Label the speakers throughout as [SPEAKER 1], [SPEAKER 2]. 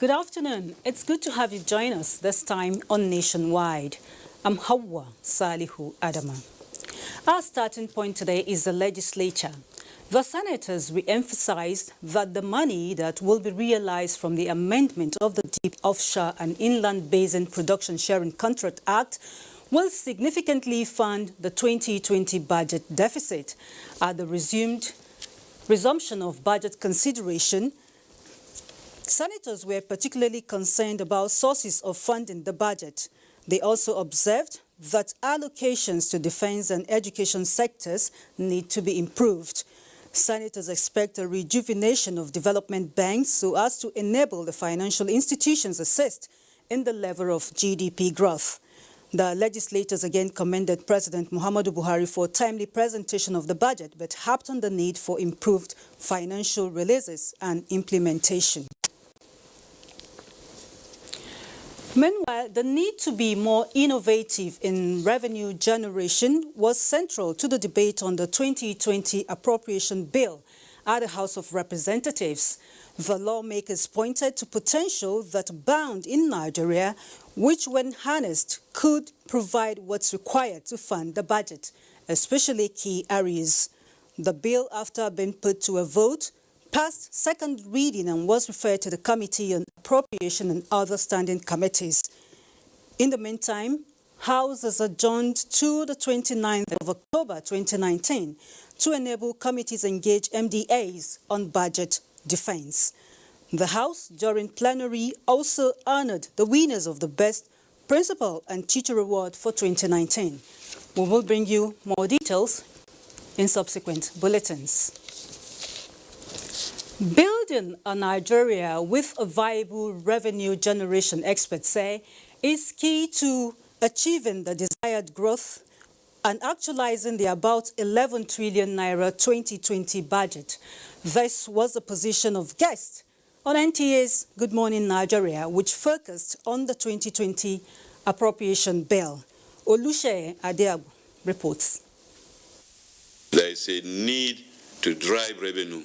[SPEAKER 1] Good afternoon. It's good to have you join us this time on Nationwide. I'm Hawa Salihu Adama. Our starting point today is the legislature. The senators re-emphasized that the money that will be realized from the amendment of the Deep Offshore and Inland Basin Production Sharing Contract Act will significantly fund the 2020 budget deficit. At the resumption of budget consideration, senators were particularly concerned about sources of funding the budget. They also observed that allocations to defense and education sectors need to be improved. Senators expect a rejuvenation of development banks so as to enable the financial institutions assist in the level of GDP growth. The legislators again commended President Muhammadu Buhari for timely presentation of the budget, but harped on the need for improved financial releases and implementation. Meanwhile, the need to be more innovative in revenue generation was central to the debate on the 2020 appropriation bill at the House of Representatives. The lawmakers pointed to potential that abound in Nigeria, which when harnessed could provide what's required to fund the budget, especially key areas. The bill, after being put to a vote, passed second reading and was referred to the Committee on Appropriation and other standing committees. In the meantime, House has adjourned to the 29th of October 2019 to enable committees engage MDAs on budget defense. The House, during plenary, also honored the winners of the Best Principal and Teacher Award for 2019. We will bring you more details in subsequent bulletins. Building a Nigeria with a viable revenue generation, experts say, is key to achieving the desired growth and actualizing the about 11 trillion naira 2020 budget. This was the position of guests on NTA's Good Morning Nigeria, which focused on the 2020 appropriation bill. Oluseye Adeagu reports.
[SPEAKER 2] There is a need to drive revenue,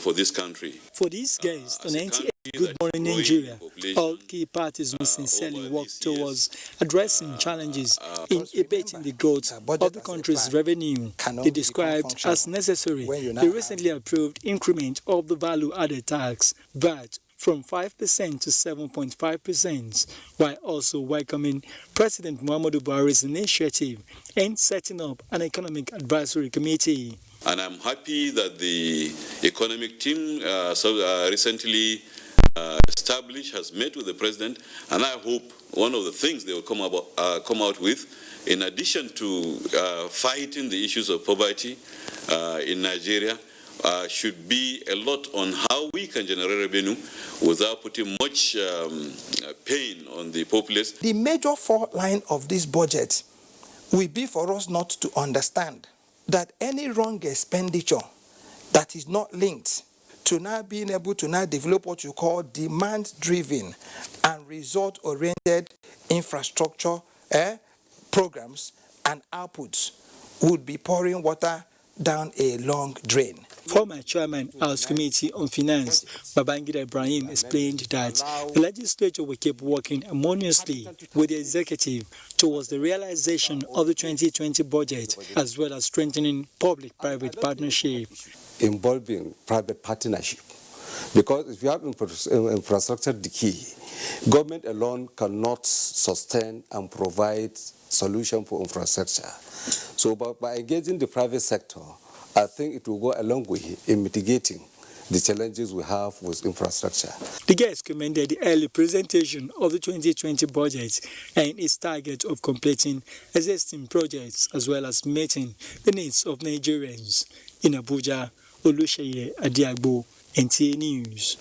[SPEAKER 2] for this country.
[SPEAKER 3] For these guests on NTA Good Morning Nigeria, all key parties will sincerely work towards addressing challenges in abating the growth of the country's revenue. They described as necessary the recently approved increment of the value-added tax, VAT, from 5% to 7.5%, while also welcoming President Muhammadu Buhari's initiative in setting up an economic advisory committee.
[SPEAKER 2] And I'm happy that the economic team recently established has met with the president, and I hope one of the things they will come out with, in addition to fighting the issues of poverty in Nigeria, should be a lot on how we can generate revenue without putting much pain on the populace.
[SPEAKER 4] The major fault line of this budget will be for us not to understand that any wrong expenditure that is not linked to now being able to now develop what you call demand-driven and result-oriented infrastructure programs and outputs would be pouring water down a long drain.
[SPEAKER 3] Former Chairman House Committee on Finance, Babangida Ibrahim, explained that the legislature will keep working harmoniously with the executive towards the realization of the 2020 budget, as well as strengthening public-private partnership.
[SPEAKER 5] Involving private partnership, because if you have infrastructure decay, government alone cannot sustain and provide solution for infrastructure. So by engaging the private sector, I think it will go a long way in mitigating the challenges we have with infrastructure.
[SPEAKER 3] The guests commended the early presentation of the 2020 budget and its target of completing existing projects as well as meeting the needs of Nigerians. In Abuja, Oluseyi Adiagbo, NTA News.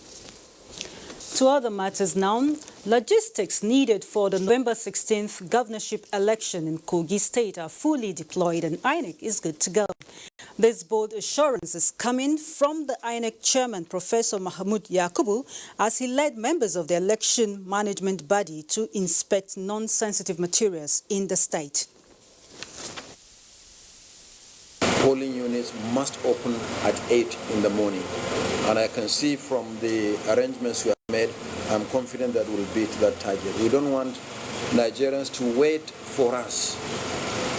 [SPEAKER 1] To other matters now, logistics needed for the November 16th governorship election in Kogi State are fully deployed and INEC is good to go. This bold assurance is coming from the INEC chairman, Professor Mahmood Yakubu, as he led members of the election management body to inspect non-sensitive materials in the state.
[SPEAKER 6] Polling units must open at 8 in the morning, and I can see from the arrangements we have made, I'm confident that we'll beat that target. We don't want Nigerians to wait for us.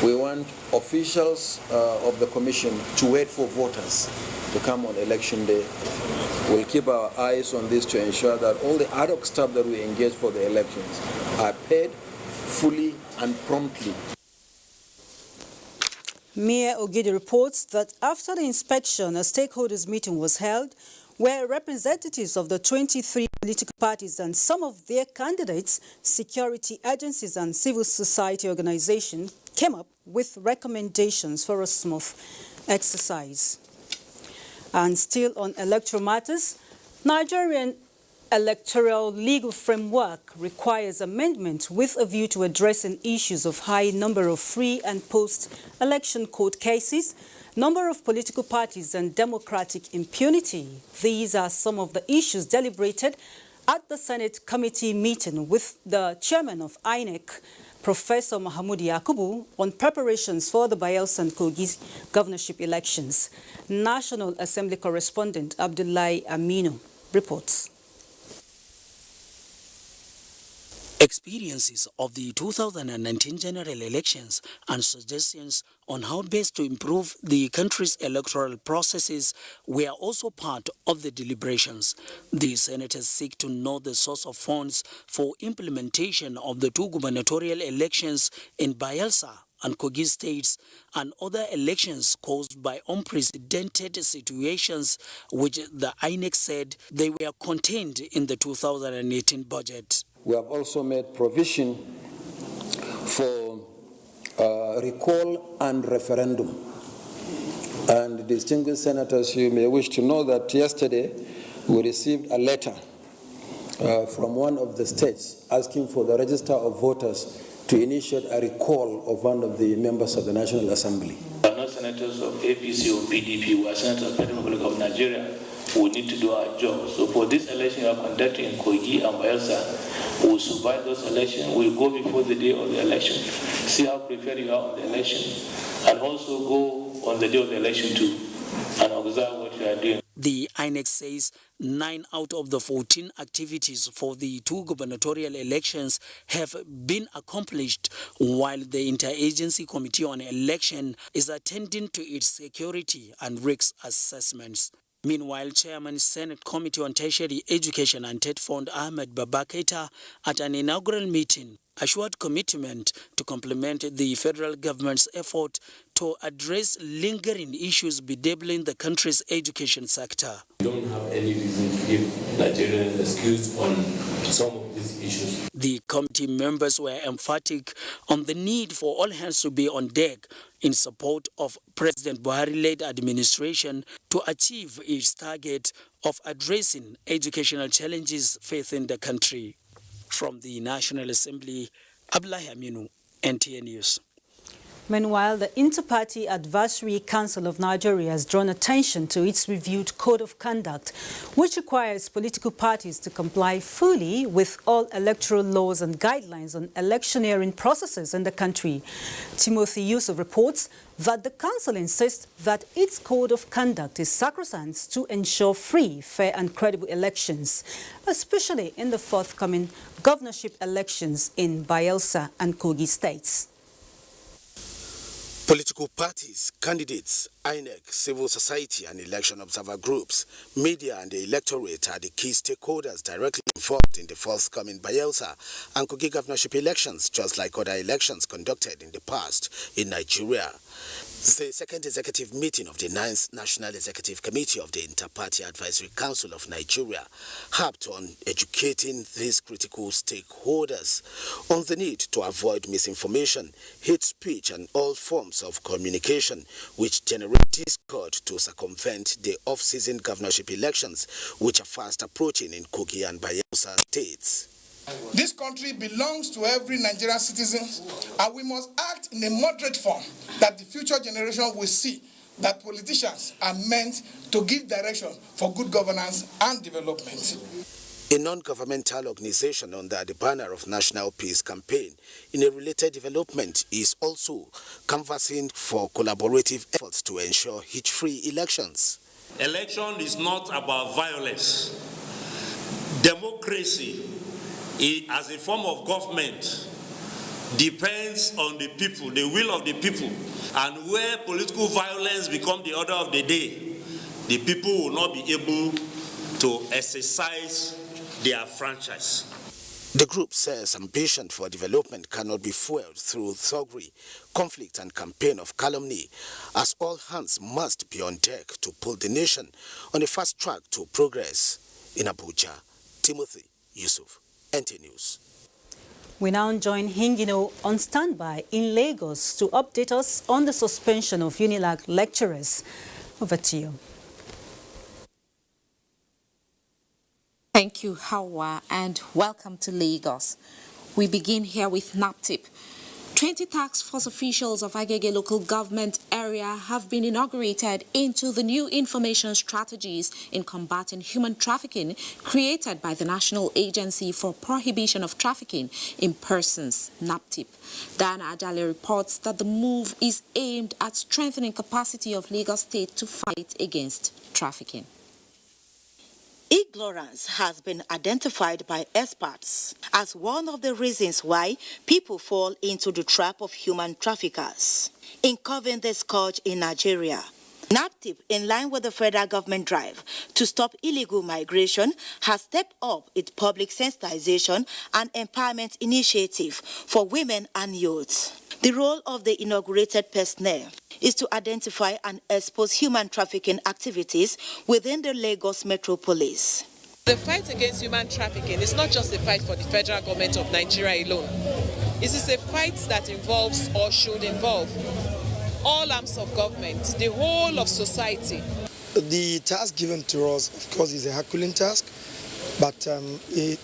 [SPEAKER 6] We want officials of the commission to wait for voters to come on election day. We'll keep our eyes on this to ensure that all the ad hoc staff that we engage for the elections are paid fully and promptly.
[SPEAKER 1] Mayor Ogidi reports that after the inspection, a stakeholders meeting was held where representatives of the 23 political parties and some of their candidates, security agencies and civil society organizations came up with recommendations for a smooth exercise. And still on electoral matters, Nigerian electoral legal framework requires amendment with a view to addressing issues of high number of free and post-election court cases, number of political parties and democratic impunity. These are some of the issues deliberated at the Senate committee meeting with the chairman of INEC, Professor Mahmood Yakubu, on preparations for the Bayelsa and Kogi governorship elections. National Assembly correspondent Abdullahi Aminu reports.
[SPEAKER 7] Experiences of the 2019 general elections and suggestions on how best to improve the country's electoral processes were also part of the deliberations. The senators seek to know the source of funds for implementation of the two gubernatorial elections in Bayelsa and Kogi states and other elections caused by unprecedented situations which the INEC said they were contained in the 2018 budget.
[SPEAKER 6] We have also made provision for recall and referendum. And distinguished senators, you may wish to know that yesterday we received a letter from one of the states asking for the register of voters to initiate a recall of one of the members of the National Assembly.
[SPEAKER 8] We are not senators of APC or PDP, we are senators of the Federal Republic of Nigeria. We need to do our job. So for this election we are conducting in Kogi and Bayelsa, we will survive those elections. We will go before the day of the election, see how prepared you are on the election, and also go on the day of the election too, and observe what we are doing.
[SPEAKER 7] The INEC says 9 out of the 14 activities for the two gubernatorial elections have been accomplished, while the Interagency Committee on Election is attending to its security and risk assessments. Meanwhile, Chairman Senate Committee on Tertiary Education and TED Fund Ahmed Baba Keita at an inaugural meeting assured commitment to complement the federal government's effort to address lingering issues bedeviling the country's education sector.
[SPEAKER 9] We don't have any reason to give Nigerians an excuse on some of these issues.
[SPEAKER 7] The committee members were emphatic on the need for all hands to be on deck in support of President Buhari-led administration to achieve its target of addressing educational challenges facing the country. From the National Assembly, Abdullahi Aminu, NTA News.
[SPEAKER 1] Meanwhile, the Inter-Party Advisory Council of Nigeria has drawn attention to its reviewed Code of Conduct, which requires political parties to comply fully with all electoral laws and guidelines on electioneering processes in the country. Timothy Yusuf reports that the council insists that its Code of Conduct is sacrosanct to ensure free, fair and credible elections, especially in the forthcoming governorship elections in Bayelsa and Kogi states.
[SPEAKER 10] Political parties, candidates INEC, civil society and election observer groups, media and the electorate are the key stakeholders directly involved in the forthcoming Bayelsa and Kogi governorship elections, just like other elections conducted in the past in Nigeria. The second executive meeting of the 9th National Executive Committee of the Inter-Party Advisory Council of Nigeria harped on educating these critical stakeholders on the need to avoid misinformation, hate speech and all forms of communication which generate discord to circumvent the off-season governorship elections which are fast approaching in Kogi and Bayelsa states.
[SPEAKER 11] This country belongs to every Nigerian citizen, and we must act in a moderate form that the future generation will see that politicians are meant to give direction for good governance and development.
[SPEAKER 10] A non-governmental organization under the banner of National Peace Campaign in a related development is also canvassing for collaborative efforts to ensure hitch-free elections.
[SPEAKER 12] Election is not about violence. Democracy, as a form of government, depends on the people, the will of the people. And where political violence becomes the order of the day, the people will not be able to exercise their franchise.
[SPEAKER 10] The group says ambition for development cannot be fueled through thuggery, conflict and campaign of calumny, as all hands must be on deck to pull the nation on a fast track to progress. In Abuja, Timothy Yusuf, NT News.
[SPEAKER 1] We now join Hingino on standby in Lagos to update us on the suspension of UNILAG lecturers. Over to you.
[SPEAKER 13] Thank you, Hawa, and welcome to Lagos. We begin here with NAPTIP. 20 task force officials of Agege local government area have been inaugurated into the new information strategies in combating human trafficking created by the National Agency for Prohibition of Trafficking in Persons, NAPTIP. Diana Ajale reports that the move is aimed at strengthening capacity of Lagos State to fight against trafficking.
[SPEAKER 14] Ignorance has been identified by experts as one of the reasons why people fall into the trap of human traffickers. In curbing the scourge in Nigeria, NAPTIP, in line with the federal government drive to stop illegal migration, has stepped up its public sensitization and empowerment initiative for women and youth. The role of the inaugurated personnel is to identify and expose human trafficking activities within the Lagos metropolis.
[SPEAKER 15] The fight against human trafficking is not just a fight for the federal government of Nigeria alone. It is a fight that involves or should involve all arms of government, the whole of society.
[SPEAKER 16] The task given to us, of course, is a Herculean task. But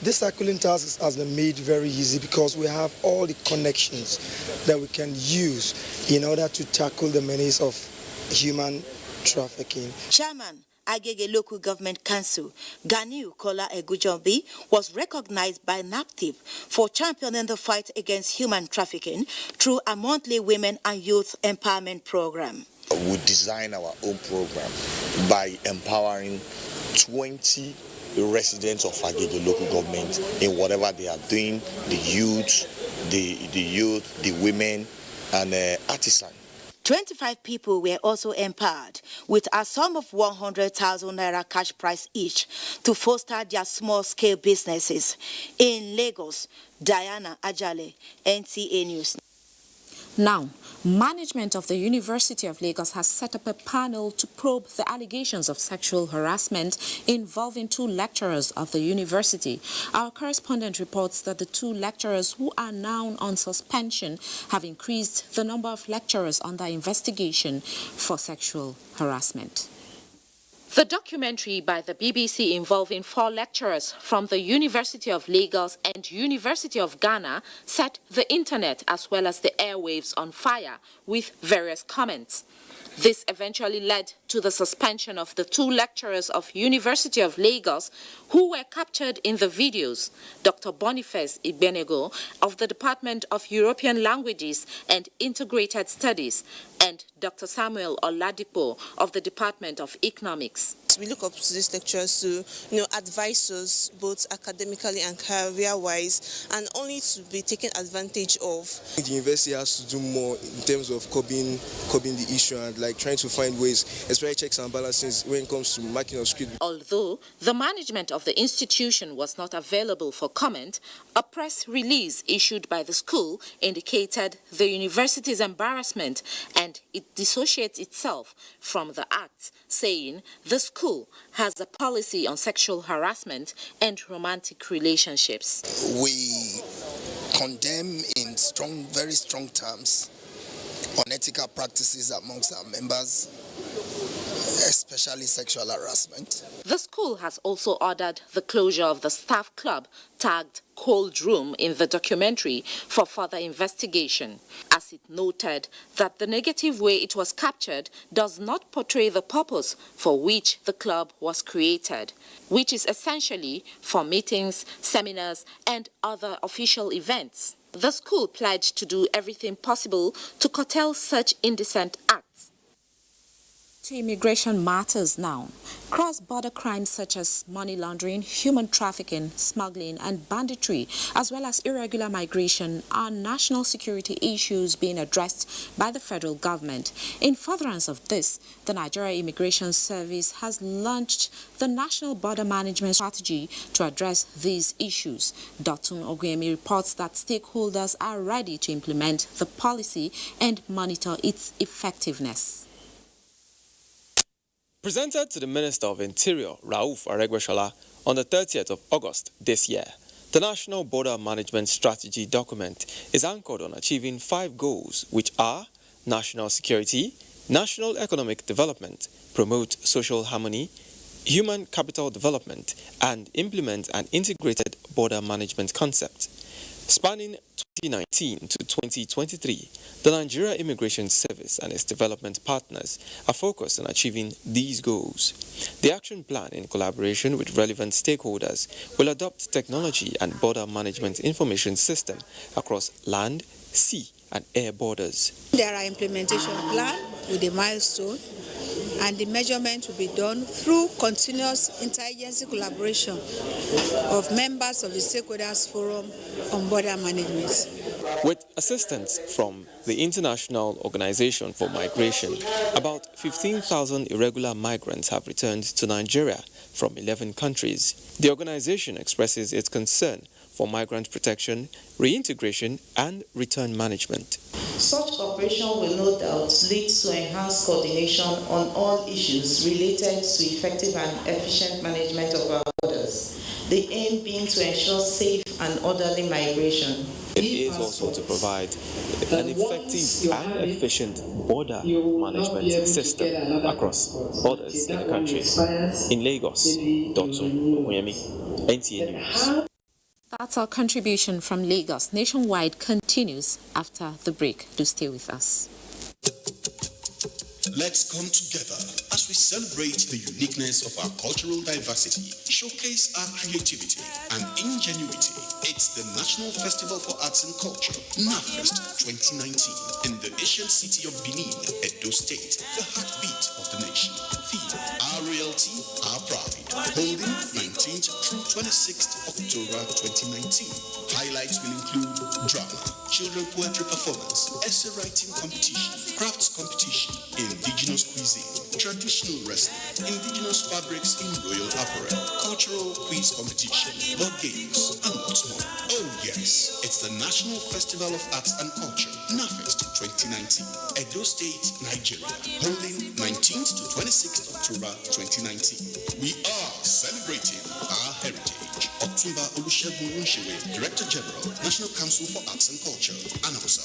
[SPEAKER 16] this Herculean task has been made very easy because we have all the connections that we can use in order to tackle the menace of human trafficking.
[SPEAKER 14] Chairman, Agege Local Government Council, Ganiu Kola Egujobi, was recognized by NAPTIP for championing the fight against human trafficking through a monthly women and youth empowerment program.
[SPEAKER 17] We design our own program by empowering 20 residents of Agege local government in whatever they are doing, the youth, the women, and artisans.
[SPEAKER 14] 25 people were also empowered with a sum of 100,000 naira cash prize each to foster their small-scale businesses. In Lagos, Diana Ajale, NTA News.
[SPEAKER 13] Now, management of the University of Lagos has set up a panel to probe the allegations of sexual harassment involving 2 lecturers of the university. Our correspondent reports that the 2 lecturers who are now on suspension have increased the number of lecturers under investigation for sexual harassment. The documentary by the BBC involving 4 lecturers from the University of Lagos and University of Ghana set the internet as well as the airwaves on fire with various comments. This eventually led to the suspension of the 2 lecturers of University of Lagos who were captured in the videos, Dr. Boniface Igbeneghu of the Department of European Languages and Integrated Studies and Dr. Samuel Oladipo of the Department of Economics.
[SPEAKER 18] We look up to these lecturers to, advise us both academically and career-wise, and only to be taken advantage of.
[SPEAKER 19] The university has to do more in terms of curbing the issue and trying to find ways, especially checks and balances when it comes to marking of script.
[SPEAKER 13] Although the management of the institution was not available for comment, a press release issued by the school indicated the university's embarrassment and it dissociates itself from the act, saying the school has a policy on sexual harassment and romantic relationships.
[SPEAKER 20] We condemn in very strong terms unethical practices amongst our members, especially sexual harassment.
[SPEAKER 13] The school has also ordered the closure of the staff club tagged Cold Room in the documentary for further investigation, as it noted that the negative way it was captured does not portray the purpose for which the club was created, which is essentially for meetings, seminars, and other official events. The school pledged to do everything possible to curtail such indecent acts. To immigration matters now. Cross-border crimes such as money laundering, human trafficking, smuggling and banditry, as well as irregular migration, are national security issues being addressed by the federal government. In furtherance of this, the Nigeria Immigration Service has launched the National Border Management Strategy to address these issues. Dotun Oguyemi reports that stakeholders are ready to implement the policy and monitor its effectiveness.
[SPEAKER 21] Presented to the Minister of Interior, Rauf Aregbesola, on the 30th of August this year, the National Border Management Strategy document is anchored on achieving 5 goals, which are national security, national economic development, promote social harmony, human capital development, and implement an integrated border management concept. Spanning 2019 to 2023, the Nigeria Immigration Service and its development partners are focused on achieving these goals. The action plan, in collaboration with relevant stakeholders, will adopt technology and border management information system across land, sea, and air borders.
[SPEAKER 22] There are implementation plan with a milestone, and the measurement will be done through continuous interagency collaboration of members of the Stakeholders Forum on Border Management.
[SPEAKER 21] With assistance from the International Organization for Migration, about 15,000 irregular migrants have returned to Nigeria from 11 countries. The organization expresses its concern for migrant protection, reintegration, and return management.
[SPEAKER 23] Such cooperation will no doubt lead to enhanced coordination on all issues related to effective and efficient management of our borders, the aim being to ensure safe and orderly migration.
[SPEAKER 21] It is also to provide an effective and efficient border management system across borders in the country. In Lagos, Dotun Oguyemi, NTA News.
[SPEAKER 13] That's our contribution from Lagos. Nationwide continues after the break. Do stay with us.
[SPEAKER 24] Let's come together as we celebrate the uniqueness of our cultural diversity, showcase our creativity and ingenuity. It's the National Festival for Arts and Culture, NAFEST 2019, in the ancient city of Benin, Edo State, the heartbeat of the nation. Theme, our royalty, our pride. Holding 19th through 26th October 2019. Highlights will include drama, children poetry performance, essay writing competition, crafts competition, indigenous cuisine, traditional wrestling, indigenous fabrics in royal apparel, cultural quiz competition, board games, and lots more. Oh yes, it's the National Festival of Arts and Culture, NAFEST 2019, Edo State, Nigeria, holding 19th to 26th October 2019. We are celebrating our heritage. Otumba Olusegun Onshewe, Director General, National Council for Arts and Culture, announcer.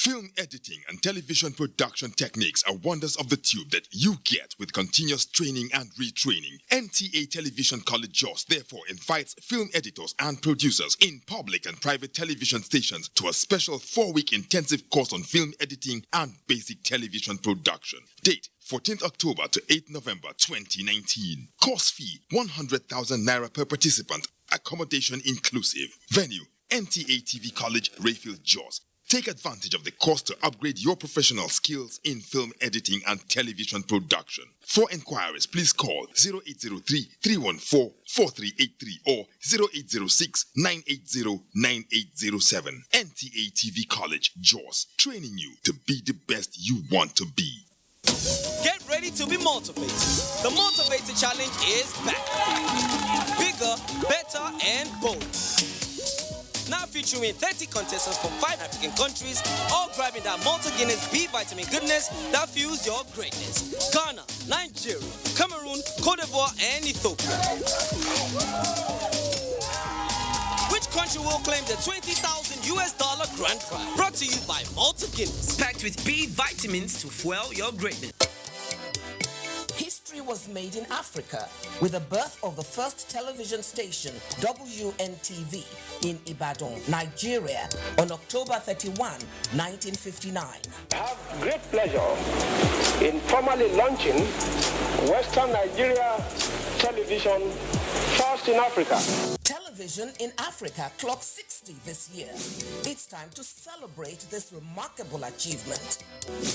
[SPEAKER 2] Film editing and television production techniques are wonders of the tube that you get with continuous training and retraining. NTA Television College Jos therefore invites film editors and producers in public and private television stations to a special 4-week intensive course on film editing and basic television production. Date 14th October to 8th November 2019. Course fee 100,000 naira per participant. Accommodation inclusive. Venue NTA TV College, Rayfield, Jos. Take advantage of the course to upgrade your professional skills in film editing and television production. For inquiries, please call 0803-314-4383 or 0806-980-9807. NTA TV College, Jos, training you to be the best you want to be.
[SPEAKER 3] Get ready to be motivated. The Motivated Challenge is back. Bigger, better, and bold. Now featuring 30 contestants from 5 African countries, all grabbing that multi-Guinness B vitamin goodness that fuels your greatness. Ghana, Nigeria, Cameroon, Cote d'Ivoire, and Ethiopia. Which country will claim the $20,000 grand prize? Brought to you by multi-Guinness. Packed with B vitamins to fuel your greatness.
[SPEAKER 4] History was made in Africa with the birth of the first television station, WNTV, in Ibadan, Nigeria, on October 31, 1959.
[SPEAKER 5] I have great pleasure in formally launching Western Nigeria Television, first in Africa.
[SPEAKER 4] Television in Africa clocked 60 this year. It's time to celebrate this remarkable achievement.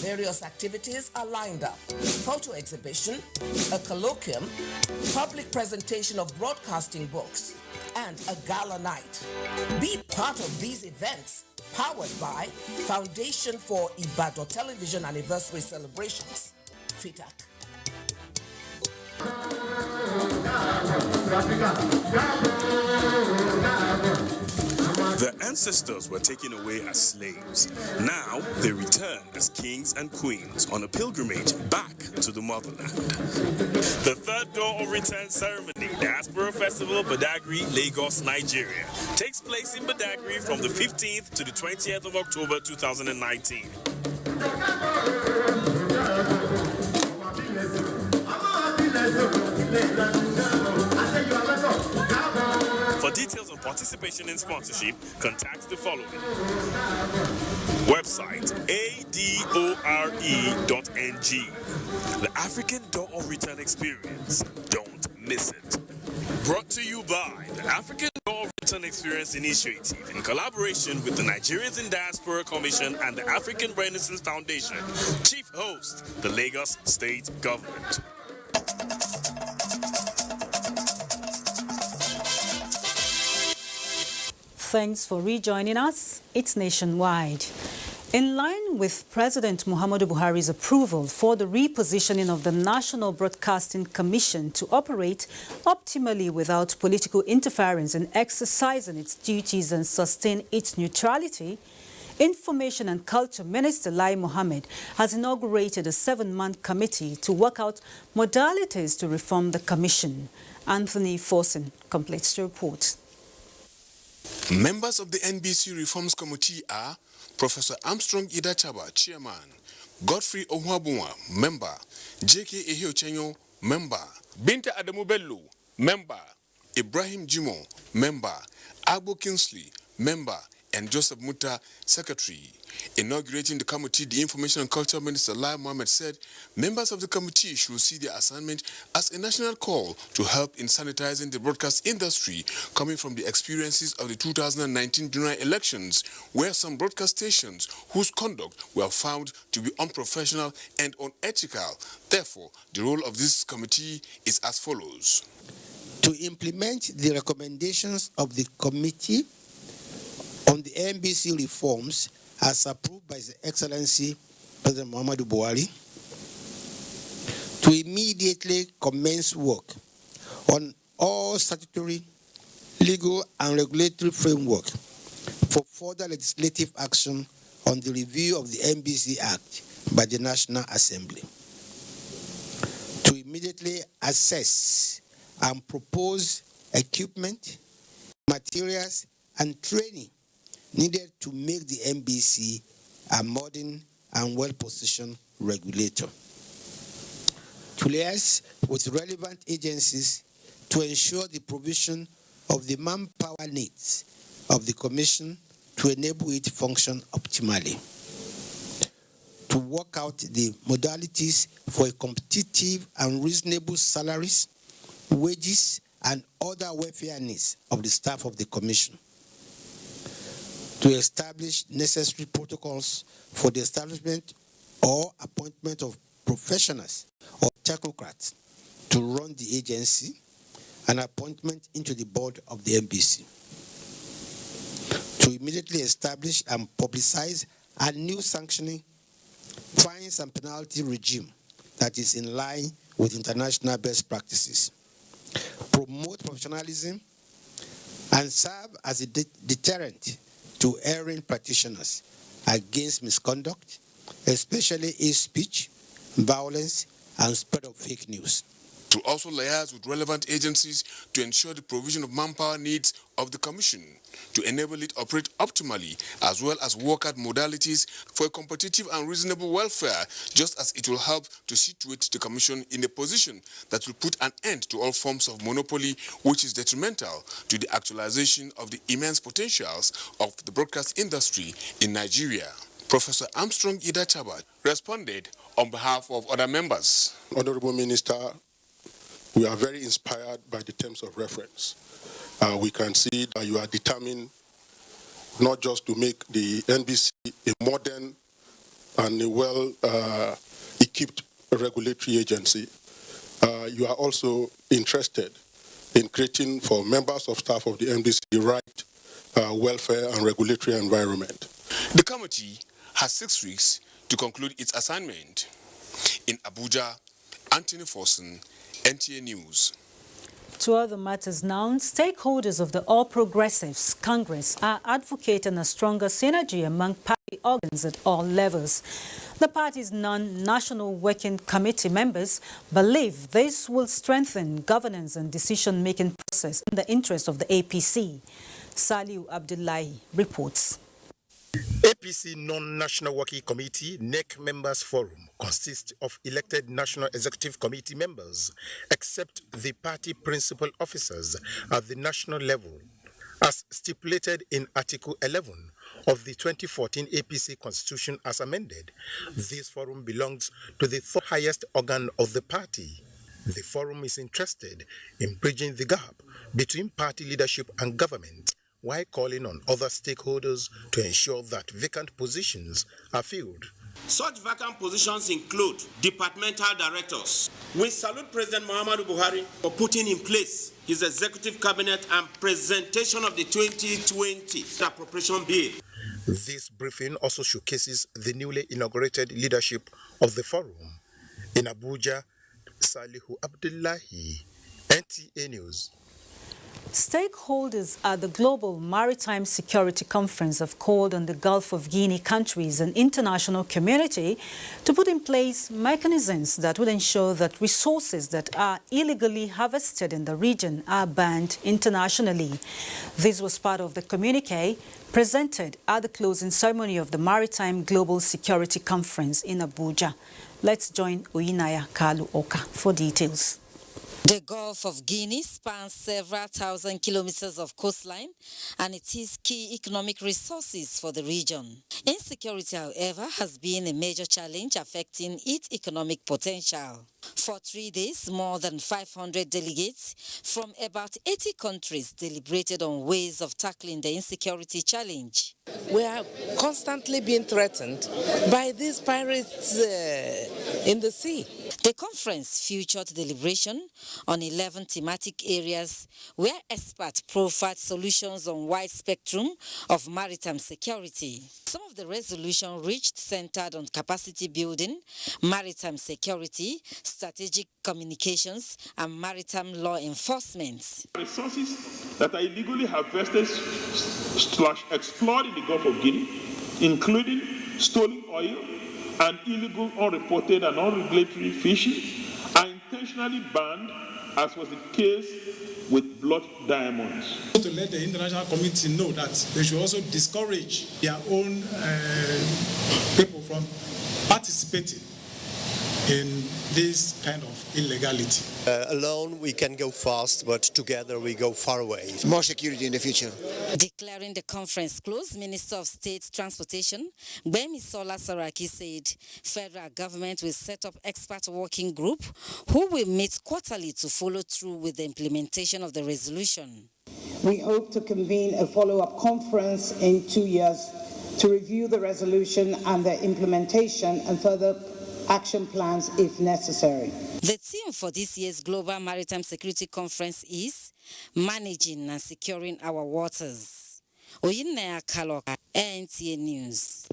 [SPEAKER 4] Various activities are lined up. Photo exhibition, a colloquium, public presentation of broadcasting books, and a gala night. Be part of these events, powered by Foundation for Ibadan Television Anniversary Celebrations, FITAC.
[SPEAKER 25] Their ancestors were taken away as slaves. Now they return as kings and queens on a pilgrimage back to the motherland. The third door of return ceremony, Diaspora Festival, Badagry, Lagos, Nigeria, takes place in Badagry from the 15th to the 20th of October 2019. For details on participation and sponsorship, contact the following. Website adore.ng. The African Door of Return Experience. Don't miss it. Brought to you by the African Door of Return Experience Initiative in collaboration with the Nigerians in Diaspora Commission and the African Renaissance Foundation. Chief host, the Lagos State Government.
[SPEAKER 1] Thanks for rejoining us. It's nationwide. In line with President Muhammadu Buhari's approval for the repositioning of the National Broadcasting Commission to operate optimally without political interference in exercising its duties and sustain its neutrality, Information and Culture Minister Lai Mohammed has inaugurated a 7-month committee to work out modalities to reform the commission. Anthony Forson completes the report.
[SPEAKER 26] Members of the NBC Reforms Committee are Professor Armstrong Idachaba, Chairman, Godfrey Ohuabunwa, Member, J.K. Ehiochenyo, Member, Binta Adamu Bello, Member, Ibrahim Jimo, Member, Agbo Kingsley, Member, and Joseph Muta, Secretary. Inaugurating the committee, the Information and Culture Minister Lai Mohammed said members of the committee should see their assignment as a national call to help in sanitizing the broadcast industry, coming from the experiences of the 2019 general elections, where some broadcast stations whose conduct were found to be unprofessional and unethical. Therefore, the role of this committee is as follows.
[SPEAKER 27] To implement the recommendations of the committee on the NBC reforms as approved by His Excellency President Muhammadu Buhari, to immediately commence work on all statutory, legal and regulatory framework for further legislative action on the review of the NBC Act by the National Assembly, to immediately assess and propose equipment, materials and training needed to make the NBC a modern and well-positioned regulator. To liaise with relevant agencies to ensure the provision of the manpower needs of the Commission to enable it to function optimally. To work out the modalities for a competitive and reasonable salaries, wages, and other welfare needs of the staff of the Commission. To establish necessary protocols for the establishment or appointment of professionals or technocrats to run the agency, and appointment into the board of the NBC. To immediately establish and publicize a new sanctioning, fines and penalty regime that is in line with international best practices. Promote professionalism and serve as a deterrent to erring practitioners against misconduct, especially hate speech, violence, and spread of fake news.
[SPEAKER 26] To also liaise with relevant agencies to ensure the provision of manpower needs of the Commission, to enable it operate optimally, as well as work out modalities for a competitive and reasonable welfare, just as it will help to situate the Commission in a position that will put an end to all forms of monopoly, which is detrimental to the actualization of the immense potentials of the broadcast industry in Nigeria. Professor Armstrong Idachaba responded on behalf of other members.
[SPEAKER 6] Honorable Minister, we are very inspired by the terms of reference. We can see that you are determined not just to make the NBC a modern and a well-equipped regulatory agency. You are also interested in creating for members of staff of the NBC the right welfare and regulatory environment.
[SPEAKER 26] The committee has 6 weeks to conclude its assignment. In Abuja, Anthony Forson, NTA News.
[SPEAKER 1] To other matters now, stakeholders of the All Progressives Congress are advocating a stronger synergy among party organs at all levels. The party's non-national working committee members believe this will strengthen governance and decision-making process in the interest of the APC. Saliu Abdullahi reports.
[SPEAKER 7] APC Non-National Working Committee NEC Members Forum consists of elected National Executive Committee members, except the party principal officers at the national level, as stipulated in Article 11 of the 2014 APC Constitution as amended. This forum belongs to the third highest organ of the party. The forum is interested in bridging the gap between party leadership and government, while calling on other stakeholders to ensure that vacant positions are filled.
[SPEAKER 8] Such vacant positions include departmental directors. We salute President Muhammadu Buhari for putting in place his executive cabinet and presentation of the 2020 appropriation bill.
[SPEAKER 7] This briefing also showcases the newly inaugurated leadership of the forum. In Abuja, Salihu Abdullahi, NTA News.
[SPEAKER 1] Stakeholders at the Global Maritime Security Conference have called on the Gulf of Guinea countries and international community to put in place mechanisms that would ensure that resources that are illegally harvested in the region are banned internationally. This was part of the communique presented at the closing ceremony of the Maritime Global Security Conference in Abuja. Let's join Uyinaya Kalu Oka for details.
[SPEAKER 9] The Gulf of Guinea spans several thousand kilometers of coastline, and it is key economic resources for the region. Insecurity, however, has been a major challenge affecting its economic potential. For 3 days, more than 500 delegates from about 80 countries deliberated on ways of tackling the insecurity challenge.
[SPEAKER 10] We are constantly being threatened by these pirates in the sea.
[SPEAKER 9] The conference featured deliberation on 11 thematic areas where experts profiled solutions on wide spectrum of maritime security. Some of the resolutions reached centered on capacity building, maritime security, strategic communications, and maritime law enforcement.
[SPEAKER 11] Resources that are illegally harvested / explored in the Gulf of Guinea, including stolen oil and illegal, unreported, and unregulatory fishing, are intentionally banned, as was the case with blood diamonds.
[SPEAKER 12] To let the international community know that they should also discourage their own people from participating in this kind of illegality.
[SPEAKER 14] Alone we can go fast, but together we go far away.
[SPEAKER 15] More security in the future.
[SPEAKER 9] Declaring the conference closed, Minister of State Transportation, Gbemisola Saraki, said federal government will set up expert working group who will meet quarterly to follow through with the implementation of the resolution.
[SPEAKER 16] We hope to convene a follow-up conference in 2 years to review the resolution and their implementation and further action plans if necessary.
[SPEAKER 9] The theme for this year's Global Maritime Security Conference is Managing and Securing Our Waters. Oyinaya Kaloka, NTA News.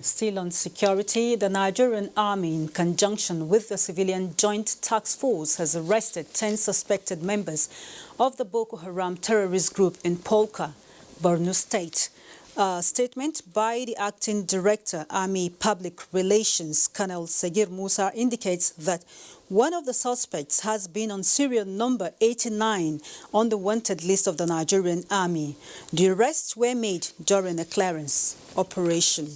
[SPEAKER 1] Still on security, the Nigerian Army, in conjunction with the Civilian Joint Task Force, has arrested 10 suspected members of the Boko Haram terrorist group in Polka, Borno State. A statement by the Acting Director, Army Public Relations, Colonel Segir Musa, indicates that one of the suspects has been on serial number 89 on the wanted list of the Nigerian Army. The arrests were made during a clearance operation.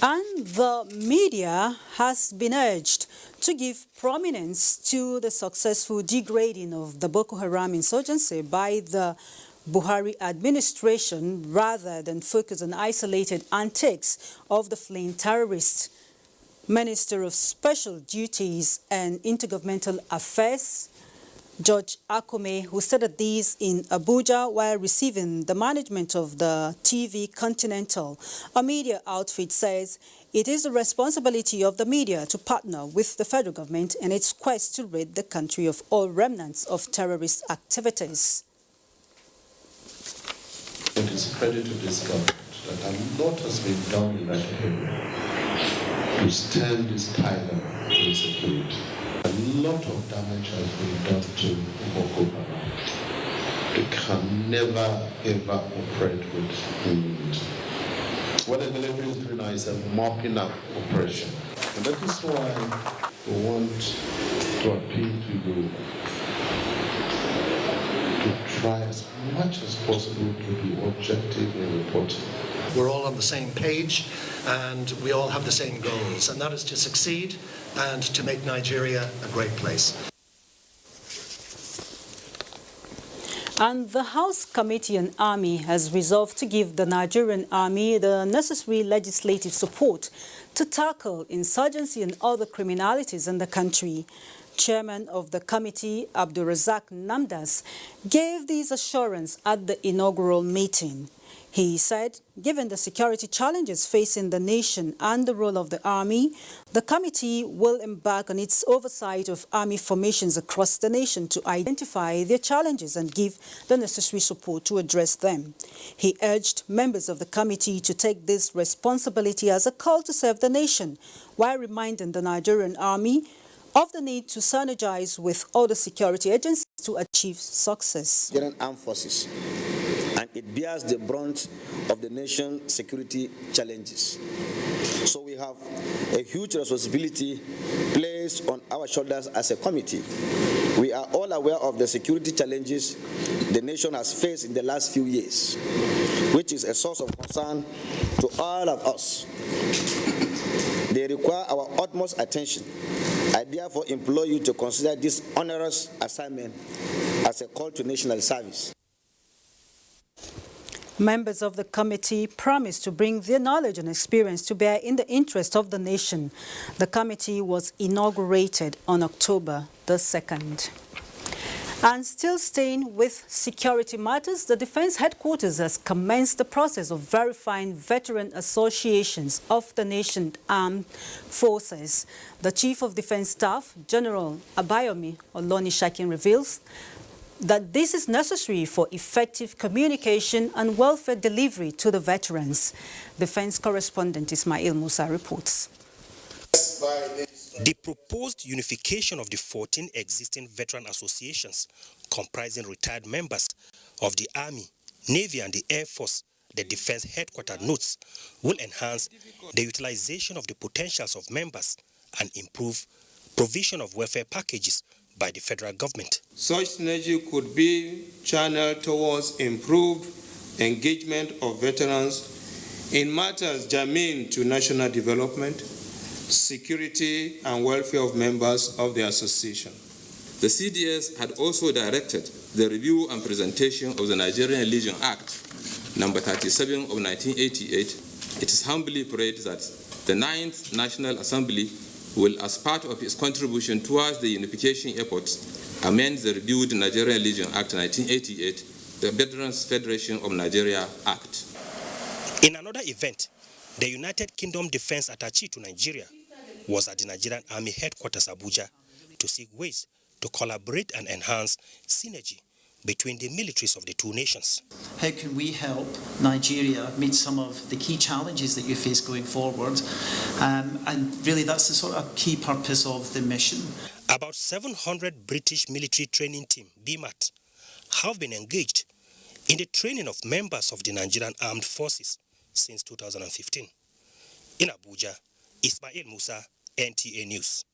[SPEAKER 1] And the media has been urged to give prominence to the successful degrading of the Boko Haram insurgency by the Buhari administration rather than focus on isolated antics of the fleeing terrorists. Minister of Special Duties and Intergovernmental Affairs, George Akome, who stated this in Abuja while receiving the management of the TV Continental, a media outfit, says it is the responsibility of the media to partner with the federal government in its quest to rid the country of all remnants of terrorist activities.
[SPEAKER 17] It is credit to this government that a lot has been done in that area to stem this tide of insecurity. A lot of damage has been done to Boko Haram. They can never ever operate with immunity. What the military is doing now is a mopping up operation. And that is why we want to appeal to you to try as much as possible to be objective in reporting.
[SPEAKER 14] We're all on the same page and we all have the same goals, and that is to succeed and to make Nigeria a great place.
[SPEAKER 1] And the House Committee on Army has resolved to give the Nigerian Army the necessary legislative support to tackle insurgency and other criminalities in the country. Chairman of the committee, Abdulrazak Namdas, gave this assurance at the inaugural meeting. He said, given the security challenges facing the nation and the role of the Army, the committee will embark on its oversight of Army formations across the nation to identify their challenges and give the necessary support to address them. He urged members of the committee to take this responsibility as a call to serve the nation, while reminding the Nigerian Army of the need to synergize with other security agencies to achieve success.
[SPEAKER 18] Nigerian Armed Forces, and it bears the brunt of the nation's security challenges. So we have a huge responsibility placed on our shoulders as a committee. We are all aware of the security challenges the nation has faced in the last few years, which is a source of concern to all of us. They require our utmost attention. I therefore implore you to consider this onerous assignment as a call to national service.
[SPEAKER 1] Members of the committee promised to bring their knowledge and experience to bear in the interest of the nation. The committee was inaugurated on October the 2nd. And still staying with security matters, the Defense Headquarters has commenced the process of verifying veteran associations of the nation's armed forces. The Chief of Defense Staff, General Abayomi Olonishakin, reveals that this is necessary for effective communication and welfare delivery to the veterans. Defense correspondent Ismail Musa reports.
[SPEAKER 19] The proposed unification of the 14 existing veteran associations comprising retired members of the Army, Navy and the Air Force, the Defense Headquarters notes, will enhance the utilization of the potentials of members and improve provision of welfare packages by the federal government.
[SPEAKER 5] Such synergy could be channeled towards improved engagement of veterans in matters germane to national development, security, and welfare of members of the association.
[SPEAKER 13] The CDS had also directed the review and presentation of the Nigerian Legion Act, number 37 of 1988. It is humbly prayed that the 9th National Assembly will, as part of its contribution towards the unification efforts, amend the reviewed Nigerian Legion Act 1988, the Veterans Federation of Nigeria Act.
[SPEAKER 19] In another event, the United Kingdom Defense Attaché to Nigeria was at the Nigerian Army Headquarters Abuja to seek ways to collaborate and enhance synergy between the militaries of the two nations.
[SPEAKER 15] How can we help Nigeria meet some of the key challenges that you face going forward? And really that's the sort of key purpose of the mission.
[SPEAKER 19] About 700 British military training team, BMAT, have been engaged in the training of members of the Nigerian Armed Forces since 2015. In Abuja, Ismail Musa, NTA News.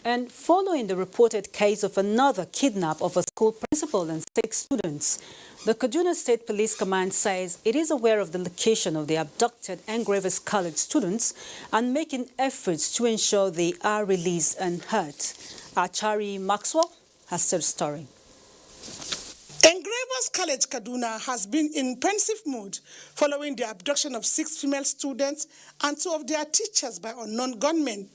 [SPEAKER 1] And following the reported case of another kidnap of a school principal and 6 students, the Kaduna State Police Command says it is aware of the location of the abducted Engraver's College students and making efforts to ensure they are released unhurt. Achari Maxwell has the story.
[SPEAKER 20] Engravers College Kaduna has been in pensive mood following the abduction of 6 female students and 2 of their teachers by unknown gunmen.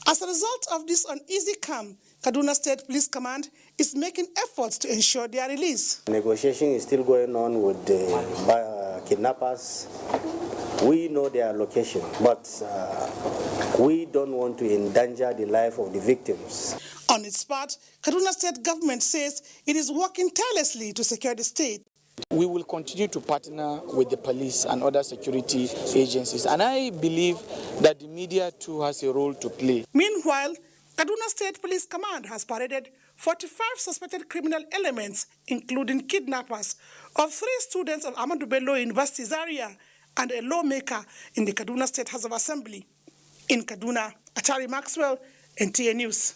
[SPEAKER 20] As a result of this uneasy calm, Kaduna State Police Command is making efforts to ensure their release.
[SPEAKER 21] Negotiation is still going on with the kidnappers. We know their location, but we don't want to endanger the life of the victims.
[SPEAKER 20] On its part, Kaduna State government says it is working tirelessly to secure the state.
[SPEAKER 22] We will continue to partner with the police and other security agencies, and I believe that the media too has a role to play.
[SPEAKER 20] Meanwhile, Kaduna State Police Command has paraded 45 suspected criminal elements, including kidnappers of 3 students of Ahmadu Bello University Zaria and a lawmaker in the Kaduna State House of Assembly. In Kaduna, Achari Maxwell, NTA News.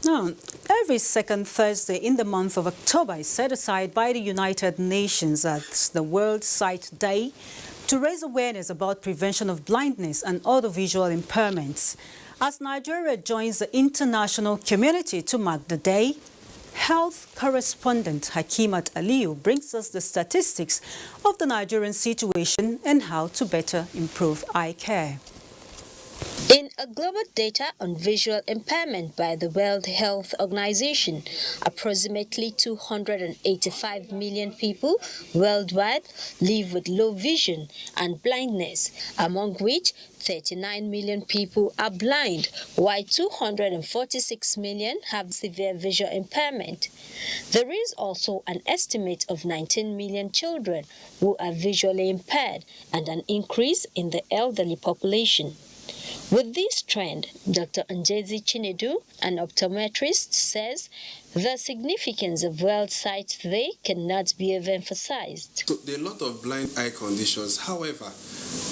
[SPEAKER 1] Now, every second Thursday in the month of October is set aside by the United Nations as the World Sight Day to raise awareness about prevention of blindness and other visual impairments. As Nigeria joins the international community to mark the day, health correspondent Hakimat Aliyu brings us the statistics of the Nigerian situation and how to better improve eye care.
[SPEAKER 23] In a global data on visual impairment by the World Health Organization, approximately 285 million people worldwide live with low vision and blindness, among which 39 million people are blind, while 246 million have severe visual impairment. There is also an estimate of 19 million children who are visually impaired and an increase in the elderly population. With this trend, Dr. Njezi Chinedu, an optometrist, says the significance of World Sight Day cannot be overemphasized.
[SPEAKER 24] So there are a lot of blind eye conditions. However,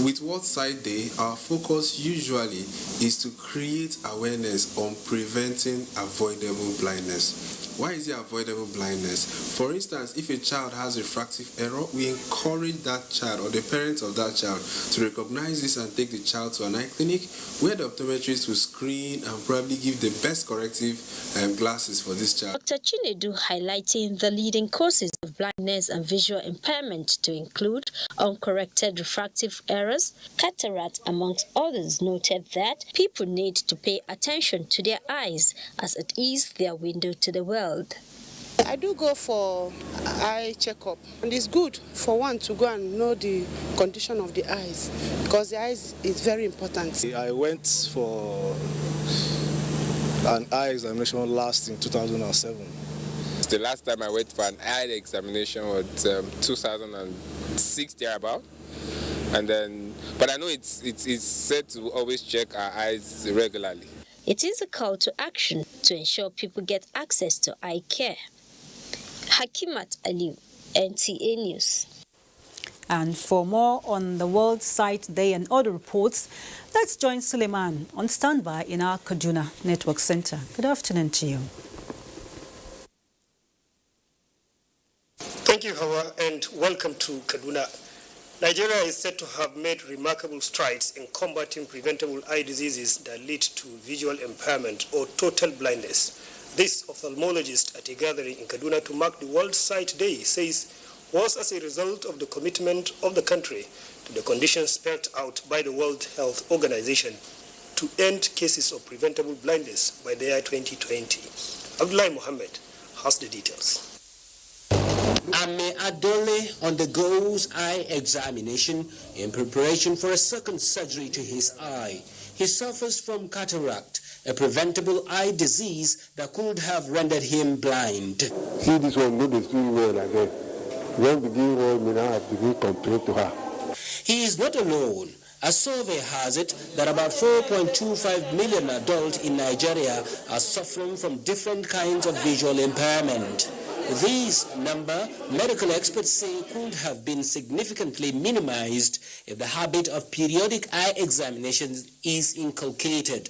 [SPEAKER 24] with World Sight Day, our focus usually is to create awareness on preventing avoidable blindness. Why is it avoidable blindness? For instance, if a child has refractive error, we encourage that child or the parents of that child to recognize this and take the child to an eye clinic where the optometrist will screen and probably give the best corrective glasses for this child.
[SPEAKER 23] Dr. Chinedu highlighting the leading causes of blindness and visual impairment to include uncorrected refractive errors, cataract, amongst others, noted that people need to pay attention to their eyes as it is their window to the world.
[SPEAKER 28] I do go for eye checkup, and it's good for one to go and know the condition of the eyes because the eyes is very important.
[SPEAKER 29] I went for an eye examination last in 2007.
[SPEAKER 30] The last time I went for an eye examination was 2006 thereabout, and then but I know it's said to always check our eyes regularly.
[SPEAKER 23] It is a call to action to ensure people get access to eye care. Hakimat Aliyu, NTA News.
[SPEAKER 1] And for more on the World Sight Day and other reports, let's join Suleiman on standby in our Kaduna Network Center. Good afternoon to you.
[SPEAKER 2] Thank you, Hawa, and welcome to Kaduna. Nigeria is said to have made remarkable strides in combating preventable eye diseases that lead to visual impairment or total blindness. This ophthalmologist at a gathering in Kaduna to mark the World Sight Day says was as a result of the commitment of the country to the conditions spelled out by the World Health Organization to end cases of preventable blindness by the year 2020. Abdullah Mohammed has the details.
[SPEAKER 3] Ame Adole undergoes eye examination in preparation for a second surgery to his eye. He suffers from cataract, a preventable eye disease that could have rendered him blind.
[SPEAKER 4] See this one, not doing well again. When begin well, me now have to be compared to her.
[SPEAKER 3] He is not alone. A survey has it that about 4.25 million adults in Nigeria are suffering from different kinds of visual impairment. This number, medical experts say, could have been significantly minimized if the habit of periodic eye examinations is inculcated.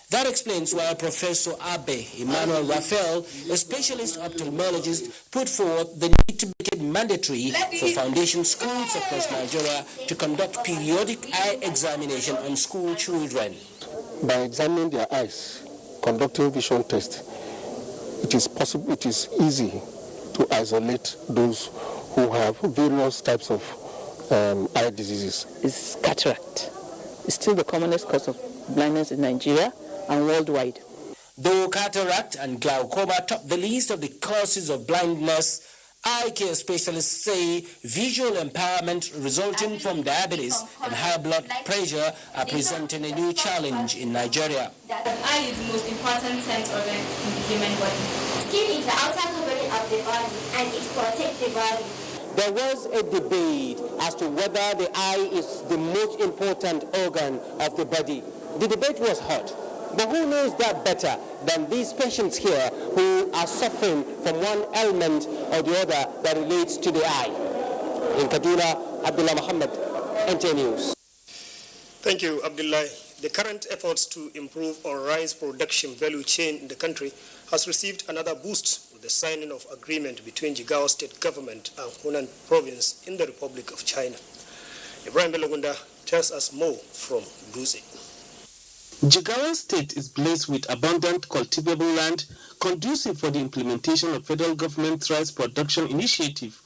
[SPEAKER 3] That explains why Professor Abe Emmanuel Raphael, a specialist ophthalmologist, put forth the need to make it mandatory for foundation schools across Nigeria to conduct periodic eye examination on school children.
[SPEAKER 4] By examining their eyes, conducting vision tests, it is easy to isolate those who have various types of eye diseases.
[SPEAKER 6] It's cataract. It's still the commonest cause of blindness in Nigeria and worldwide.
[SPEAKER 3] Though cataract and glaucoma top the list of the causes of blindness, eye care specialists say visual impairment resulting from diabetes and high blood pressure are presenting a new challenge in Nigeria.
[SPEAKER 7] The eye is the most important sense organ in the human body. Skin is the outer covering of the body and it protects the body.
[SPEAKER 3] There was a debate as to whether the eye is the most important organ of the body. The debate was hot. But who knows that better than these patients here who are suffering from one ailment or the other that relates to the eye? In Kaduna, Abdullah Muhammad, NTA News.
[SPEAKER 2] Thank you, Abdullah. The current efforts to improve or rise production value chain in the country has received another boost with the signing of agreement between Jigawa State Government and Hunan Province in the Republic of China. Ibrahim Belagunda tells us more from Dutse.
[SPEAKER 8] Jigawa State is blessed with abundant cultivable land conducive for the implementation of federal government's rice production initiative.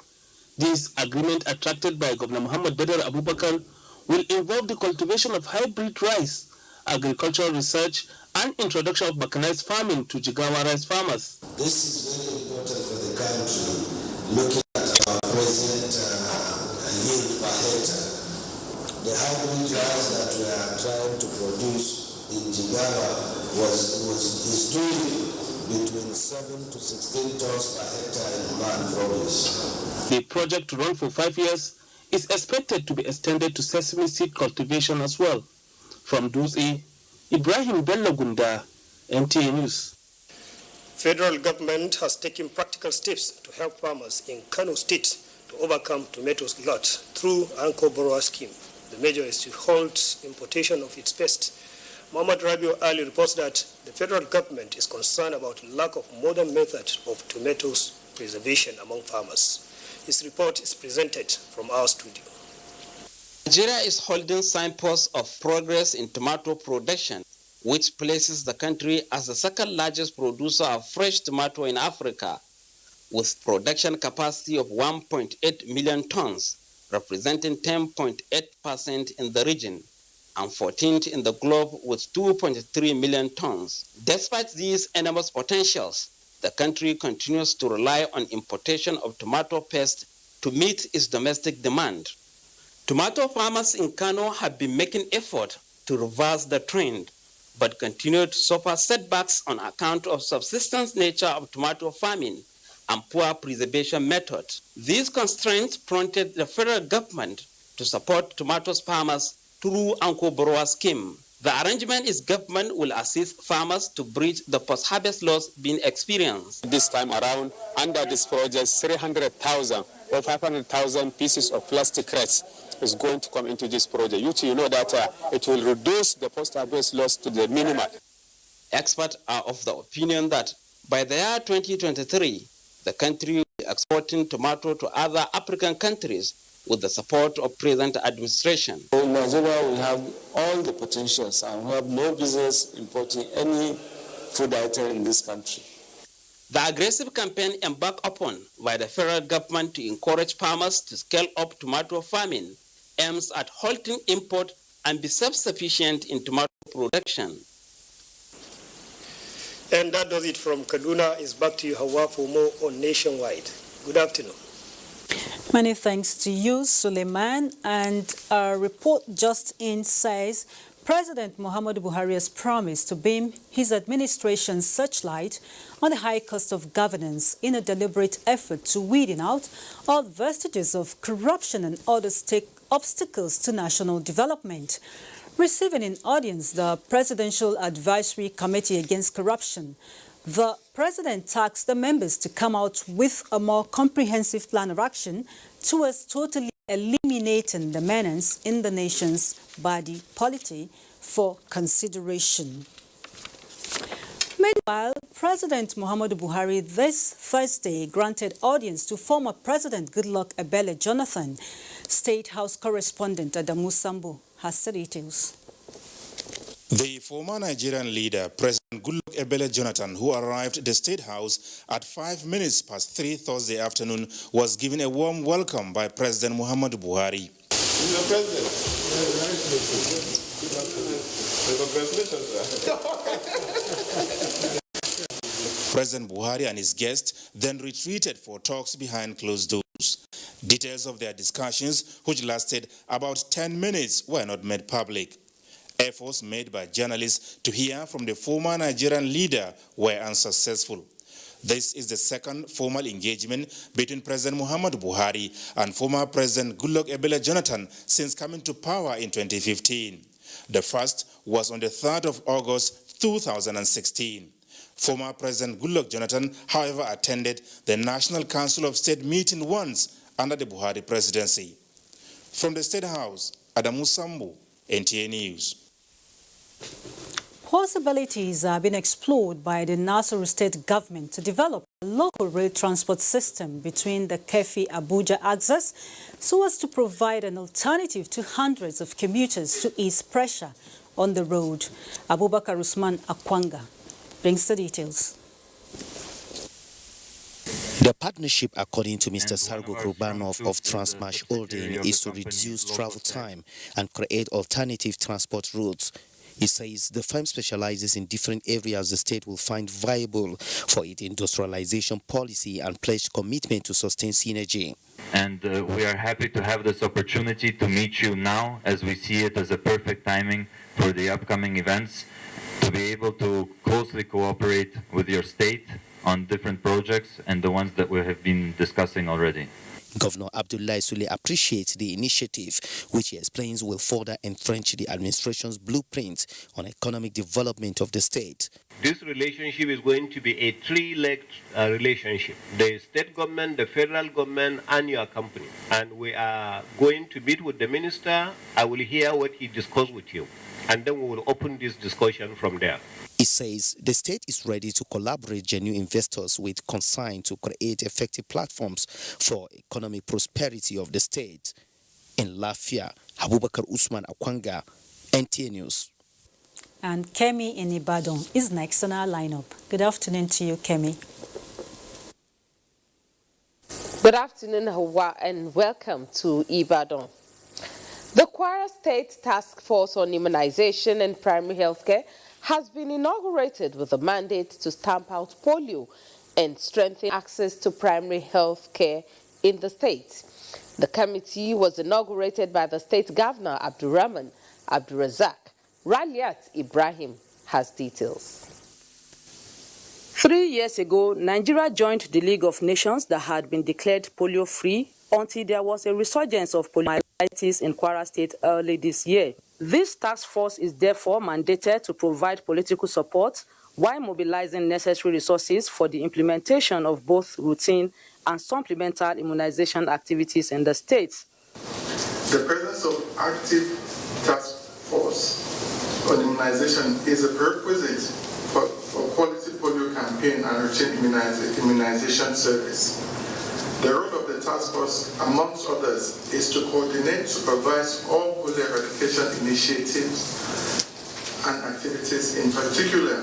[SPEAKER 8] This agreement, attracted by Governor Muhammad Badar Abubakar, will involve the cultivation of hybrid rice, agricultural research, and introduction of mechanized farming to Jigawa rice farmers.
[SPEAKER 10] This is very important for the country, looking at our present yield per hectare. The hybrid rice that we are trying to produce in Jigawa is doing between 7 to 16 tons per hectare in Hunan Province.
[SPEAKER 8] The project, to run for 5 years, is expected to be extended to sesame seed cultivation as well. From Dutse, Ibrahim Belagunda, NTA News.
[SPEAKER 2] Federal government has taken practical steps to help farmers in Kano State to overcome tomatoes glut through Anko Borrower scheme. The measure is to halt importation of its pest. Muhammad Rabiu Ali reports that the federal government is concerned about lack of modern methods of tomatoes preservation among farmers. His report is presented from our studio.
[SPEAKER 25] Nigeria is holding signposts of progress in tomato production, which places the country as the second largest producer of fresh tomato in Africa, with production capacity of 1.8 million tons, representing 10.8% in the region, and 14th in the globe with 2.3 million tons. Despite these enormous potentials, the country continues to rely on importation of tomato paste to meet its domestic demand. Tomato farmers in Kano have been making effort to reverse the trend, but continue to suffer setbacks on account of subsistence nature of tomato farming and poor preservation methods. These constraints prompted the federal government to support tomato farmers through Anko Borrower scheme. The arrangement is government will assist farmers to bridge the post-harvest loss being experienced.
[SPEAKER 26] This time around, under this project, 300,000
[SPEAKER 5] or 500,000 pieces of plastic crates is going to come into this project. You know that it will reduce the post-harvest loss to the minimum.
[SPEAKER 25] Experts are of the opinion that by the year 2023, the country will be exporting tomato to other African countries with the support of present administration.
[SPEAKER 5] In Nigeria, we have all the potentials and we have no business importing any food item in this country.
[SPEAKER 25] The aggressive campaign embarked upon by the federal government to encourage farmers to scale up tomato farming aims at halting import and be self-sufficient in tomato production.
[SPEAKER 2] And that does it from Kaduna. It's back to you, Hawa, for more on Nationwide. Good afternoon.
[SPEAKER 1] Many thanks to you, Suleiman. And our report just in says President Muhammadu Buhari has promised to beam his administration's searchlight on the high cost of governance in a deliberate effort to weeding out all vestiges of corruption and other obstacles to national development. Receiving in audience the Presidential Advisory Committee Against Corruption, the President tasked the members to come out with a more comprehensive plan of action towards totally eliminating the menace in the nation's body polity for consideration. Meanwhile, President Muhammadu Buhari this Thursday granted audience to former President Goodluck Ebele Jonathan. State House correspondent Adamu Sambo has the details.
[SPEAKER 9] The former Nigerian leader, President Goodluck Ebele Jonathan, who arrived at the State House at 5 minutes past 3 Thursday afternoon, was given a warm welcome by President Muhammadu Buhari.
[SPEAKER 30] Mr. President, congratulations,
[SPEAKER 9] President Buhari and his guests then retreated for talks behind closed doors. Details of their discussions, which lasted about 10 minutes, were not made public. Efforts made by journalists to hear from the former Nigerian leader were unsuccessful. This is the second formal engagement between President Muhammadu Buhari and former President Goodluck Ebele Jonathan since coming to power in 2015. The first was on the 3rd of August 2016. Former President Goodluck Jonathan, however, attended the National Council of State meeting once under the Buhari presidency. From the State House, Adamu Sambu, NTA News.
[SPEAKER 1] Possibilities are being explored by the Nasarawa state government to develop a local rail transport system between the Kefi-Abuja axis so as to provide an alternative to hundreds of commuters to ease pressure on the road. Abubakar Usman Akwanga brings the details.
[SPEAKER 11] The partnership, according to Mr. Sargo Kurbanov of Transmash Holding, is to reduce travel time and create alternative transport routes. He says the firm specializes in different areas the state will find viable for its industrialization policy and pledged commitment to sustain synergy.
[SPEAKER 12] And we are happy to have this opportunity to meet you now, as we see it as a perfect timing for the upcoming events, to be able to closely cooperate with your state on different projects and the ones that we have been discussing already.
[SPEAKER 11] Governor Abdullahi Sule appreciates the initiative, which he explains will further entrench the administration's blueprint on economic development of the state.
[SPEAKER 14] This relationship is going to be a three-legged relationship: the state government, the federal government, and your company. And we are going to meet with the minister. I will hear what he discussed with you, and then we will open this discussion from there.
[SPEAKER 11] He says the state is ready to collaborate genuine investors with concern to create effective platforms for economic prosperity of the state. In Lafia, Abubakar Usman Akwanga, NTA News.
[SPEAKER 1] And Kemi in Ibadan is next on our lineup. Good afternoon to you, Kemi.
[SPEAKER 16] Good afternoon, Hawa, and welcome to Ibadan. The Kwara State Task Force on Immunization and Primary Healthcare has been inaugurated with a mandate to stamp out polio and strengthen access to primary health care in the state. The committee was inaugurated by the state governor, Abdurrahman Abdurazak. Raliat Ibrahim has details.
[SPEAKER 6] 3 years ago, Nigeria joined the League of Nations that had been declared polio-free until there was a resurgence of poliomyelitis in Kwara State early this year. This task force is therefore mandated to provide political support while mobilizing necessary resources for the implementation of both routine and supplemental immunization activities in the state.
[SPEAKER 13] The presence of active task force on immunization is a prerequisite for quality polio campaign and routine immunization service. The role of the task force, amongst others, is to coordinate, supervise all polio eradication initiatives and activities, in particular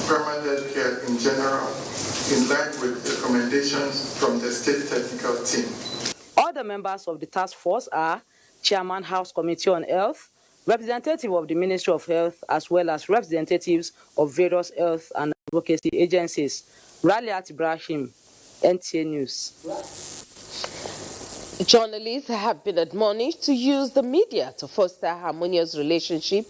[SPEAKER 13] primary health care in general, in line with recommendations from the state technical team.
[SPEAKER 6] Other members of the task force are Chairman House Committee on Health, representative of the Ministry of Health, as well as representatives of various health and advocacy agencies. Raliat Ibrahim, NTA News.
[SPEAKER 16] Journalists have been admonished to use the media to foster harmonious relationship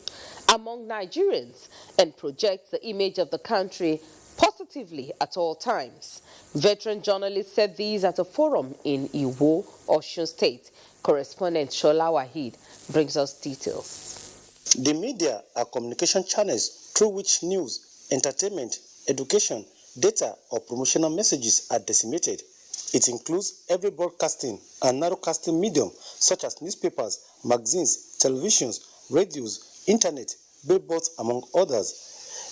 [SPEAKER 16] among Nigerians and project the image of the country positively at all times. Veteran journalists said these at a forum in Iwo, Osun State. Correspondent Shola Wahid brings us details.
[SPEAKER 15] The media are communication channels through which news, entertainment, education, data or promotional messages are disseminated. It includes every broadcasting and narrowcasting medium such as newspapers, magazines, televisions, radios, internet, billboards, among others.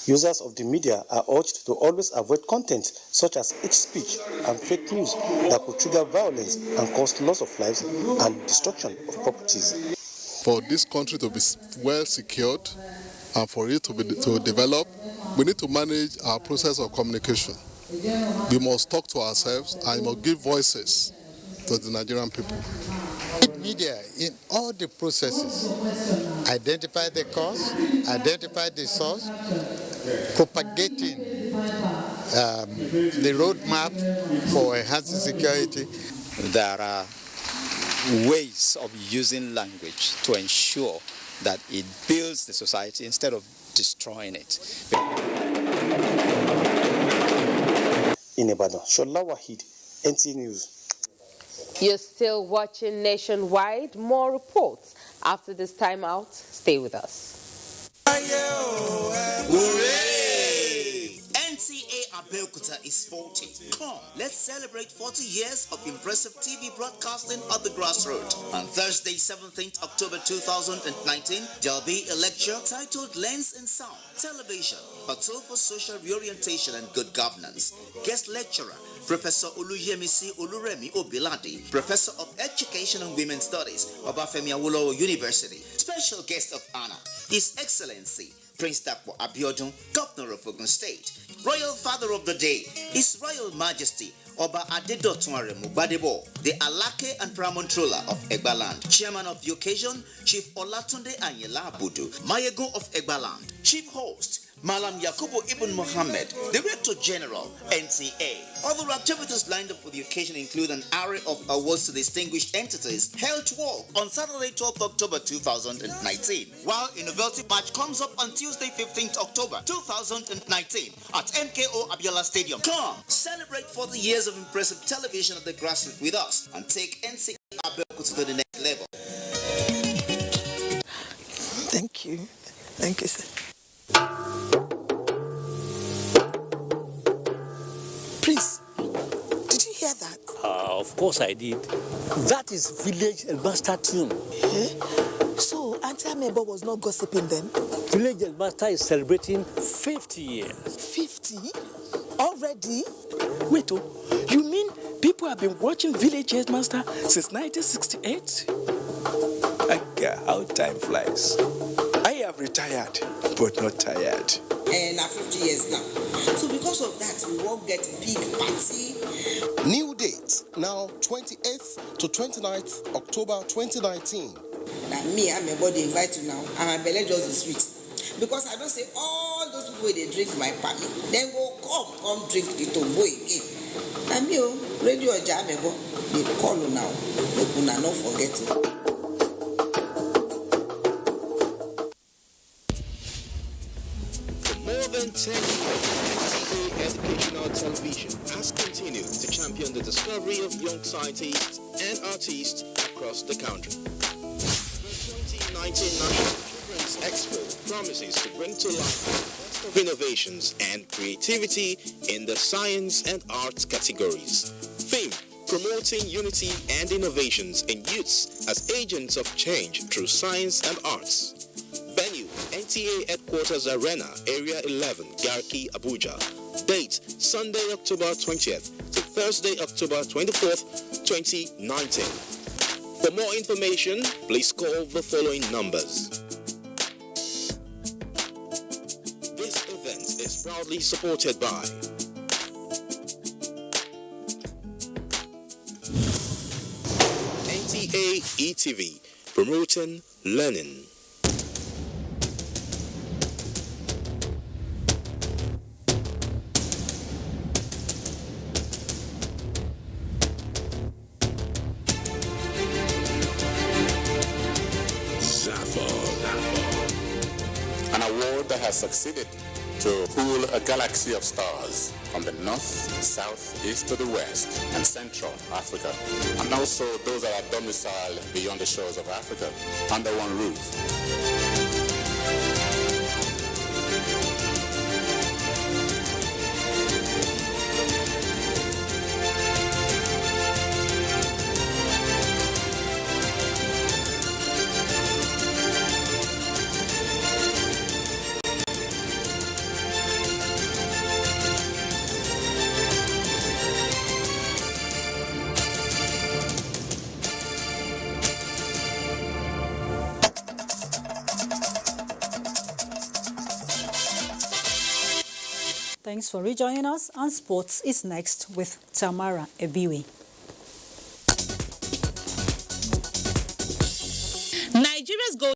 [SPEAKER 15] Users of the media are urged to always avoid content such as hate speech and fake news that could trigger violence and cause loss of lives and destruction of properties.
[SPEAKER 17] For this country to be well secured and for it to develop, we need to manage our process of communication. We must talk to ourselves and we must give voices to the Nigerian people.
[SPEAKER 18] Media in all the processes, identify the cause, identify the source, propagating the roadmap for enhancing security.
[SPEAKER 19] There are ways of using language to ensure that it builds the society instead of destroying it.
[SPEAKER 15] In Ibadan, Shola Wahid, NTA News.
[SPEAKER 16] You're still watching Nationwide. More reports after this time out. Stay with us.
[SPEAKER 20] Hooray! NTA Abeokuta is 40. Come, let's celebrate 40 years of impressive TV broadcasting at the grassroots. On Thursday, 17th October 2019, there'll be a lecture titled Lens and Sound, Television, a tool for social reorientation and good governance. Guest lecturer, Professor Oluyemisi Oluremi Obiladi, Professor of Education and Women's Studies, Obafemi Awolowo University. Special guest of honor, His Excellency Prince Dapo Abiodun, Governor of Ogun State. Royal Father of the Day, His Royal Majesty Oba Adedotun Aremu Gbadebo, the Alake and Pramontrola of Egbaland. Chairman of the occasion, Chief Olatunde Anyela Abudu, Mayegun of Egbaland. Chief host, Malam Yakubu Ibn Mohammed, Director General, NTA. Other activities lined up for the occasion include an array of awards to distinguished entities held to walk on Saturday, 12th October 2019, while a novelty match comes up on Tuesday, 15th October 2019 at MKO Abiola Stadium. Come, celebrate 40 years of impressive television at the grassroots with us and take NTA Abeokuta to the next level.
[SPEAKER 21] Thank you. Thank you, sir. Please, did you hear that?
[SPEAKER 22] Of course I did. That is Village Elmaster tune.
[SPEAKER 21] So, Auntie Amebo was not gossiping then?
[SPEAKER 22] Village Elmaster is celebrating 50 years.
[SPEAKER 21] 50? Already?
[SPEAKER 22] Wait, you mean people have been watching Village Headmaster since 1968? How time flies. I have retired, but not tired.
[SPEAKER 26] And 50 years now. So because of that, we won't get big party.
[SPEAKER 27] New date, now 28th to 29th October 2019.
[SPEAKER 26] Now me, I'm a body invite you now, and my belly just is sweet. Because I don't say all those people they drink my party, then go come drink the tombo again. And me, radio Jamebo, they call you now. They could not forget it.
[SPEAKER 31] More than 10 years, NTA Educational Television has continued to champion the discovery of young scientists and artists across the country. The 2019 National Children's Expo promises to bring to life the best of innovations and creativity in the science and arts categories. promoting unity and innovations in youths as agents of change through science and arts. Venue, NTA Headquarters Arena, Area 11, Garki, Abuja. Date, Sunday, October 20th to Thursday, October 24th, 2019. For more information, please call the following numbers. This event is proudly supported by NTA ETV, promoting learning.
[SPEAKER 3] An award that has succeeded to pool a galaxy of stars from the north, south, east to the west, and central Africa, and also those that are domiciled beyond the shores of Africa under one roof.
[SPEAKER 1] Thanks for rejoining us, and sports is next with Tamara Ebiwe.